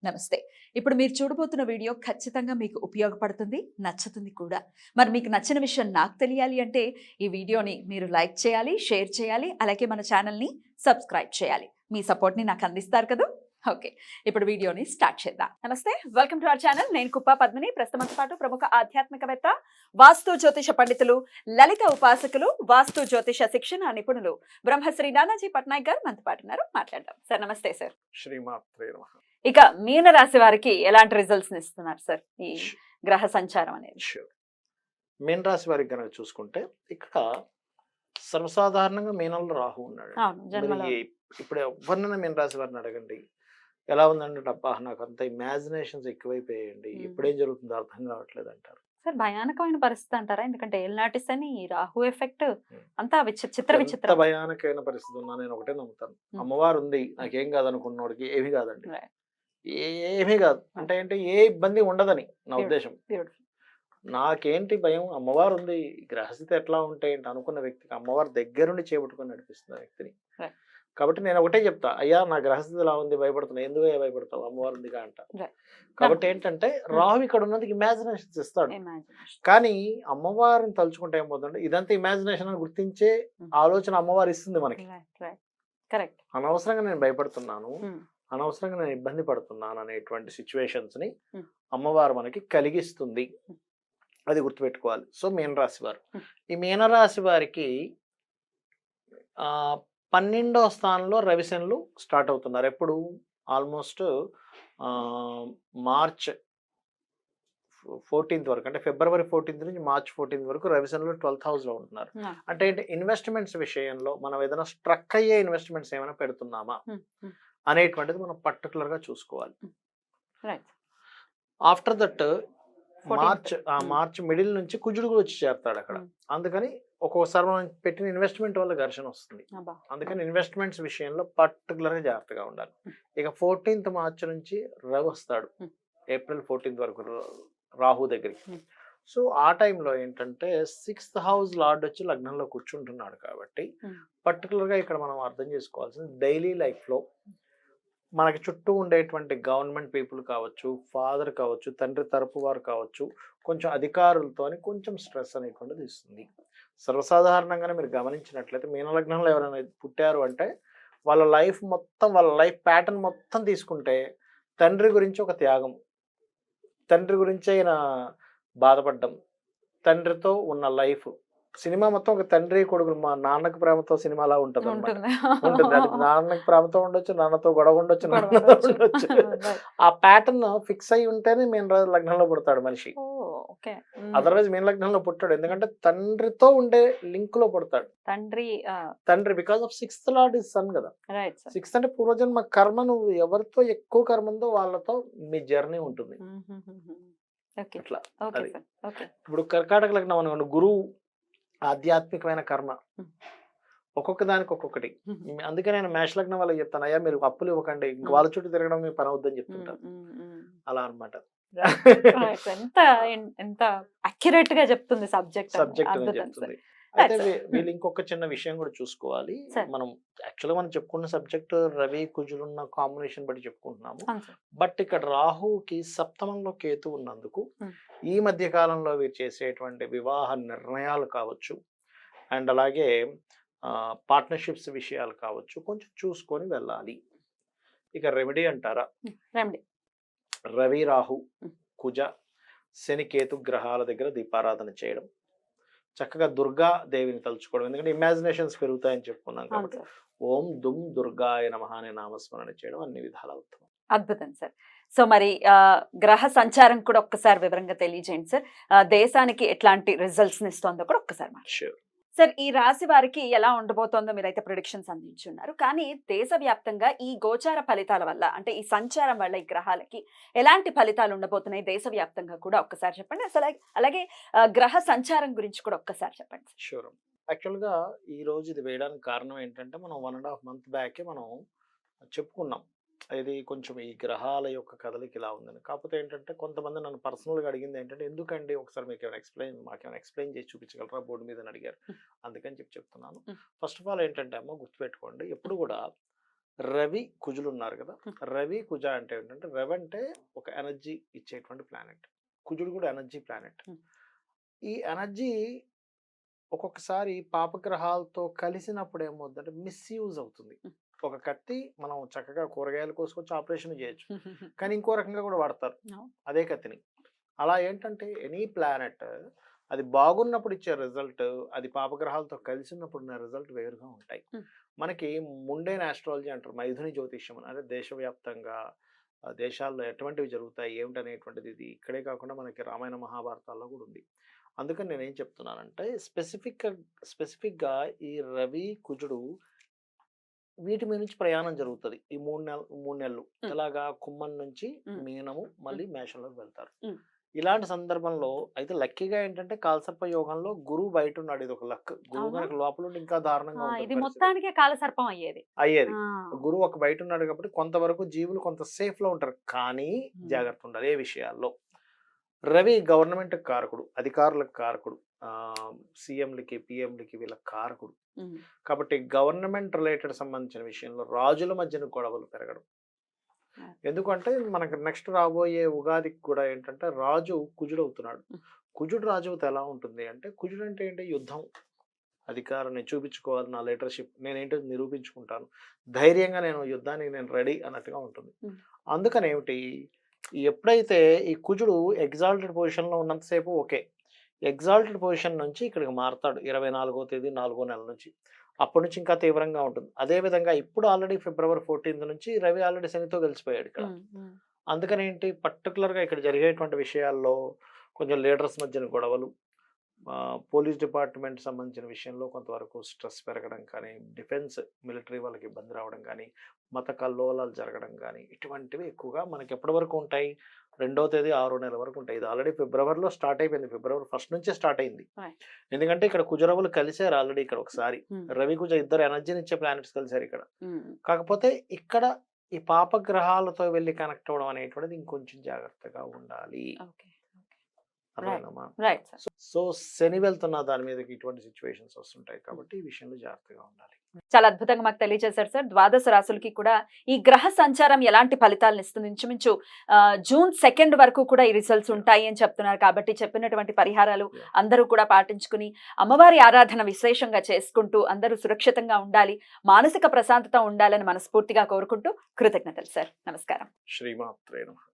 నమస్తే. ఇప్పుడు మీరు చూడబోతున్న వీడియో ఖచ్చితంగా మీకు ఉపయోగపడుతుంది, నచ్చుతుంది కూడా. మరి మీకు నచ్చిన విషయం నాకు తెలియాలి అంటే ఈ వీడియోని మీరు లైక్ చేయాలి, షేర్ చేయాలి, అలాగే మన ఛానల్‌ని సబ్స్క్రైబ్ చేయాలి. మీ సపోర్ట్‌ని నాకు అందిస్తారు కదూ! ఓకే. ఇప్పుడు వీడియోని స్టార్ట్ చేద్దాం. నమస్తే. Welcome to our channel. నేను కుప్ప పద్మిని. ప్రస్తుతంతో పాటు ప్రముఖ ఆధ్యాత్మికవేత్త, వాస్తు జ్యోతిష పండితులు, లలిత ఉపాసకులు, వాస్తు జ్యోతిష శిక్షణ నిపుణులు బ్రహ్మశ్రీ నానాజీ పట్నాయక్ గారు మనతో పాటు ఉన్నారు. మాట్లాడదాం. సార్ నమస్తే సార్. శ్రీమాత్రే నమః. ఇక మీన రాశి వారికి ఎలాంటి రిజల్ట్స్ ఇస్తున్నారు సార్ ఈ గ్రహ సంచారం అనేది? ష్యూర్. మీన రాశి వారికి కనుక చూసుకుంటే ఇక్కడ సర్వసాధారణంగా మీనంలో రాహు ఉన్నాడు. అవును, జన్మలో. మరి ఇప్పుడు ఎవరినైనా మీన రాశి వారిని అడగండి, ఎలా ఉందంటే అబ్బా నాకు అంత ఇమాజినేషన్స్ ఎక్కువైపోయాయండి, ఇప్పుడేం జరుగుతుందో అర్థం కావట్లేదు అంటారు. సార్ భయానకమైన పరిస్థితి అంటారా? ఎందుకంటే ఏలినాటి శని, రాహు ఎఫెక్ట్ అంతా చిత్ర ఎంత విచిత్రం. భయానకమైన పరిస్థితి ఉన్నా నేను ఒకటే నమ్ముతాను, అమ్మవారు ఉంది నాకేం కాదనుకున్నోడికి ఏమీ కాదండి. Right. ఏమీ కాదు అంటే ఏంటి, ఏ ఇబ్బంది ఉండదని నా ఉద్దేశం. Beautiful. నాకేంటి భయం, అమ్మవారు ఉంది, గ్రహస్థితి ఎట్లా ఉంటే ఏంటి అనుకున్న వ్యక్తికి అమ్మవారు దగ్గరుండి చేపట్టుకొని నడిపిస్తుంది ఆ వ్యక్తిని. Right. కాబట్టి నేను ఒకటే చెప్తా, అయ్యా నా గ్రహస్థితి ఎలా ఉంది, భయపడుతున్నా, ఎందుకు భయపడతావు, అమ్మవారు ఉందిగా అంట. Right. కాబట్టి ఏంటంటే రాహు ఇక్కడ ఉన్నందుకు ఇమాజినేషన్స్ ఇస్తాడు. Imagination. కానీ అమ్మవారిని తలుచుకుంటే ఏమవుతుందంటే ఇదంతా ఇమాజినేషన్ అని గుర్తించే ఆలోచన అమ్మవారు ఇస్తుంది మనకి. Right. Right. Correct. అనవసరంగా నేను భయపడుతున్నాను, Hmm. అనవసరంగా నేను ఇబ్బంది పడుతున్నాను అనేటువంటి సిచ్యువేషన్స్ ని Hmm. అమ్మవారు మనకి కలిగిస్తుంది. అది గుర్తుపెట్టుకోవాలి. సో మీనరాశి వారు, ఈ మీనరాశి వారికి 12వ స్థానంలో రవిశనులు స్టార్ట్ అవుతున్నారు. ఎప్పుడు ఆల్మోస్ట్ మార్చ్ 14th వరకు, అంటే ఫిబ్రవరి 14th నుంచి మార్చ్ 14th వరకు రవిశనులు 12th హౌస్ లో ఉంటున్నారు. Yeah. అంటే ఇన్వెస్ట్మెంట్స్ విషయంలో మనం ఏదైనా స్ట్రక్ అయ్యే ఇన్వెస్ట్మెంట్స్ ఏమైనా పెడుతున్నామా Hmm. Hmm. అనేటువంటిది మనం పర్టికులర్ గా చూసుకోవాలి. Right. After that 14th. March middle నుంచి కుజుడు కూడా వచ్చి చేస్తాడు అక్కడ. అందుకని ఒక్కొక్కసారి మనం పెట్టిన ఇన్వెస్ట్మెంట్ వల్ల ఘర్షణ వస్తుంది. అబ్బా. అందుకని ఇన్వెస్ట్మెంట్స్ విషయంలో పర్టికులర్ గా జాగ్రత్తగా ఉండాలి. ఇక 14th మార్చ్ నుంచి రవి వస్తాడు, ఏప్రిల్ 14th వరకు రాహు దగ్గరికి. సో ఆ టైంలో ఏంటంటే 6th హౌస్ లార్డ్ వచ్చి లగ్నంలో కూర్చుంటున్నాడు. కాబట్టి పర్టికులర్ గా ఇక్కడ మనం అర్థం చేసుకోవాల్సింది డైలీ లైఫ్ లో మనకి చుట్టూ ఉండేటువంటి గవర్నమెంట్ పీపుల్ కావచ్చు, ఫాదర్ కావచ్చు, తండ్రి తరపు వారు కావచ్చు, కొంచెం అధికారులతోని కొంచెం స్ట్రెస్ అనేటువంటిది ఇస్తుంది. సర్వసాధారణంగానే మీరు గమనించినట్లయితే మీన లగ్నంలో ఎవరైనా పుట్టారు అంటే వాళ్ళ లైఫ్ మొత్తం, వాళ్ళ లైఫ్ ప్యాటర్న్ మొత్తం తీసుకుంటే తండ్రి గురించి ఒక త్యాగం, తండ్రి గురించి ఆయన బాధపడ్డం, తండ్రితో ఉన్న లైఫ్, సినిమా మొత్తం ఒక తండ్రి కొడుకులు, మా నాన్నకి ప్రేమతో సినిమాలా ఉంటుంది అన్నమాట. ఉంటుంది. అది నాన్నకి ప్రేమతో ఉండొచ్చు, నాన్నతో గొడవ ఉండొచ్చు, నాన్నతో ఉండొచ్చు. ఆ ప్యాటర్న్ ఫిక్స్ అయి ఉంటేనే మీన లగ్నంలో పుడతాడు మనిషి. అదర్వైజ్ మీన లగ్నంలో పుట్టాడు, ఎందుకంటే తండ్రితో ఉండే లింక్ లో పుడతాడు. తండ్రి because of 6th lord is son కదా. 6th అంటే పూర్వజన్మ కర్మ, నువ్వు ఎవరితో ఎక్కువ కర్మ ఉందో వాళ్ళతో మీ జర్నీ ఉంటుంది. అట్లా అది. ఇప్పుడు కర్కాటక లగ్నం అనుకోండి, గురువు ఆధ్యాత్మికమైన కర్మ, ఒక్కొక్క దానికి ఒక్కొక్కటి. అందుకే నేను మేష లగ్నం వాళ్ళకి చెప్తాను, అయ్యా మీరు అప్పులు ఇవ్వకండి, ఇంక వాళ్ళ చుట్టూ తిరగడం మీ పని అవుద్దని చెప్తుంటారు. అలా అనమాట. ఎంత అక్యురేట్ గా చెప్తుంది సబ్జెక్ట్. చెప్తుంది. అయితే వీళ్ళు ఇంకొక చిన్న విషయం కూడా చూసుకోవాలి. మనం యాక్చువల్గా మనం చెప్పుకున్న సబ్జెక్ట్ రవి కుజులున్న కాంబినేషన్ బట్టి చెప్పుకుంటున్నాము. బట్ ఇక్కడ రాహుకి సప్తమంలో కేతు ఉన్నందుకు ఈ మధ్య కాలంలో వీరు చేసేటువంటి వివాహ నిర్ణయాలు కావచ్చు, అండ్ అలాగే పార్ట్నర్షిప్స్ విషయాలు కావచ్చు, కొంచెం చూసుకొని వెళ్ళాలి. ఇక రెమెడీ అంటారా, రవి రాహు కుజ శని కేతు గ్రహాల దగ్గర దీపారాధన చేయడం, చక్కగా దుర్గా దేవిని తలుచుకోవడం, ఎందుకంటే ఇమాజినేషన్స్ పెరుగుతాయని చెప్పుకున్నాం కాబట్టి ఓం దుమ్ దుర్గాయ నమః అనే నామస్మరణ చేయడం అన్ని విధాల ఉత్తమం. అద్భుతం సార్. సో మరి గ్రహ సంచారం కూడా ఒక్కసారి వివరంగా తెలియజేయండి సార్. దేశానికి ఎట్లాంటి రిజల్ట్స్ ఇస్తుందో కూడా ఒక్కసారి షూర్. సార్, ఈ రాశి వారికి ఎలా ఉండబోతోందో మీరైతే ప్రిడిక్షన్స్ అందించున్నారు. కానీ దేశవ్యాప్తంగా ఈ గోచార ఫలితాల వల్ల, అంటే ఈ సంచారం వల్ల ఈ గ్రహాలకి ఎలాంటి ఫలితాలు ఉండబోతున్నాయి దేశవ్యాప్తంగా కూడా ఒక్కసారి చెప్పండి. అసలు అలాగే గ్రహ సంచారం గురించి కూడా ఒక్కసారి చెప్పండి. షూర్. యాక్చువల్గా ఈ రోజు ఇది వేయడానికి కారణం ఏంటంటే మనం 1.5 month బ్యాకే మనం చెప్పుకున్నాం, ఇది కొంచెం ఈ గ్రహాల యొక్క కదలిక ఇలా ఉందని. కాకపోతే ఏంటంటే కొంతమంది నన్ను పర్సనల్గా అడిగింది ఏంటంటే, ఎందుకండి ఒకసారి మాకేమైనా ఎక్స్ప్లెయిన్ చేసి చూపించగలరా బోర్డు మీద అని అడిగారు. అందుకని చెప్తున్నాను. ఫస్ట్ ఆఫ్ ఆల్ ఏంటంటే అమ్మ గుర్తుపెట్టుకోండి, ఎప్పుడు కూడా రవి కుజులు ఉన్నారు కదా, రవి కుజ అంటే ఏంటంటే, రవి అంటే ఒక ఎనర్జీ ఇచ్చేటువంటి ప్లానెట్, కుజుడు కూడా ఎనర్జీ ప్లానెట్. ఈ ఎనర్జీ ఒక్కొక్కసారి పాపగ్రహాలతో కలిసినప్పుడు ఏమవుతుందంటే మిస్యూజ్ అవుతుంది. ఒక కత్తి మనం చక్కగా కూరగాయలు కోసుకొచ్చి ఆపరేషన్ చేయొచ్చు, కానీ ఇంకో రకంగా కూడా వాడతారు అదే కత్తిని. అలా ఏంటంటే ఎనీ ప్లానెట్ అది బాగున్నప్పుడు ఇచ్చే రిజల్ట్, అది పాపగ్రహాలతో కలిసినప్పుడు ఉన్న రిజల్ట్ వేరుగా ఉంటాయి. మనకి ముండేన్ ఆస్ట్రాలజీ అంటారు, మైథుని జ్యోతిష్యం అని. అంటే దేశవ్యాప్తంగా దేశాల్లో ఎటువంటివి జరుగుతాయి ఏమిటనేటువంటిది ఇది ఇక్కడే కాకుండా మనకి రామాయణ మహాభారతాల్లో కూడా ఉంది. అందుకని నేనేం చెప్తున్నానంటే స్పెసిఫిక్గా ఈ రవి కుజుడు వీటి మీద నుంచి ప్రయాణం జరుగుతుంది ఈ 3 నెలలు. ఎలాగా కుంభం నుంచి మీనము మళ్ళీ మేషంలోకి వెళ్తారు. ఇలాంటి సందర్భంలో అయితే లక్కీగా ఏంటంటే కాలసర్ప యోగంలో గురువు బయట ఉన్నాడు, ఇది ఒక లక్. గురువు కనుక లోపల ఉండి ఇంకా దారుణంగా ఇది మొత్తానికే కాలసర్పం అయ్యేది. గురువు ఒక బయట ఉన్నాడు కాబట్టి కొంతవరకు జీవులు కొంత సేఫ్ లో ఉంటారు, కానీ జాగ్రత్త ఉండాలి ఏ విషయాల్లో. రవి గవర్నమెంట్ కారకుడు, అధికారులకు కారకుడు, సీఎంలకి పిఎంలకి వీళ్ళ కారకుడు. కాబట్టి గవర్నమెంట్ రిలేటెడ్ సంబంధించిన విషయంలో రాజుల మధ్యన గొడవలు పెరగడం. ఎందుకంటే మనకు నెక్స్ట్ రాబోయే ఉగాదికి కూడా ఏంటంటే రాజు కుజుడు అవుతున్నాడు. కుజుడు రాజు అవుతే ఎలా ఉంటుంది అంటే, కుజుడు అంటే ఏంటి, యుద్ధం, అధికారాన్ని చూపించుకోవాలి, నా లీడర్షిప్ నేనేంటో నిరూపించుకుంటాను, ధైర్యంగా నేను యుద్ధానికి నేను రెడీ అన్నట్టుగా ఉంటుంది. అందుకని ఏమిటి, ఎప్పుడైతే ఈ కుజుడు ఎగ్జాల్టెడ్ పొజిషన్లో ఉన్నంతసేపు ఓకే, ఎగ్జాల్టెడ్ పొజిషన్ నుంచి ఇక్కడికి మారుతాడు 24వ తేదీ 4వ నెల నుంచి, అప్పటి నుంచి ఇంకా తీవ్రంగా ఉంటుంది. అదేవిధంగా ఇప్పుడు ఆల్రెడీ ఫిబ్రవరి 14th నుంచి రవి ఆల్రెడీ శనితో కలిసిపోయాడు ఇక్కడ. అందుకని ఏంటి, పర్టికులర్గా ఇక్కడ జరిగేటువంటి విషయాల్లో కొంచెం లీడర్స్ మధ్యన గొడవలు, పోలీస్ డిపార్ట్మెంట్ సంబంధించిన విషయంలో కొంతవరకు స్ట్రెస్ పెరగడం కానీ, డిఫెన్స్ మిలిటరీ వాళ్ళకి ఇబ్బంది రావడం కానీ, మత కల్లోలాలు జరగడం కానీ, ఇటువంటివి ఎక్కువగా మనకి ఎప్పటి వరకు ఉంటాయి, 2వ తేదీ 6వ నెల వరకు ఉంటాయి. ఇది ఆల్రెడీ ఫిబ్రవరిలో స్టార్ట్ అయిపోయింది, ఫిబ్రవరి 1st నుంచే స్టార్ట్ అయింది. ఎందుకంటే ఇక్కడ కుజరవులు కలిసారు ఆల్రెడీ ఇక్కడ ఒకసారి, రవి కుజ ఇద్దరు ఎనర్జీని ఇచ్చే ప్లానెట్స్ కలిసారు ఇక్కడ. కాకపోతే ఇక్కడ ఈ పాపగ్రహాలతో వెళ్ళి కనెక్ట్ అవ్వడం అనేటువంటిది ఇంకొంచెం జాగ్రత్తగా ఉండాలి. సో శని వెళ్తున్న దాని మీద ఇటువంటి సిచ్యువేషన్స్ వస్తుంటాయి, కాబట్టి ఈ విషయంలో జాగ్రత్తగా ఉండాలి. చాలా అద్భుతంగా మాకు తెలియజేశారు సార్. ద్వాదశ రాశులకి కూడా ఈ గ్రహ సంచారం ఎలాంటి ఫలితాలను ఇస్తుంది, ఇంచుమించు జూన్ 2 వరకు కూడా ఈ రిజల్ట్స్ ఉంటాయి అని చెప్తున్నారు. కాబట్టి చెప్పినటువంటి పరిహారాలు అందరూ కూడా పాటించుకుని అమ్మవారి ఆరాధన విశేషంగా చేసుకుంటూ అందరూ సురక్షితంగా ఉండాలి, మానసిక ప్రశాంతత ఉండాలని మనస్ఫూర్తిగా కోరుకుంటూ కృతజ్ఞతలు సార్. నమస్కారం. శ్రీమాత్రే నమః.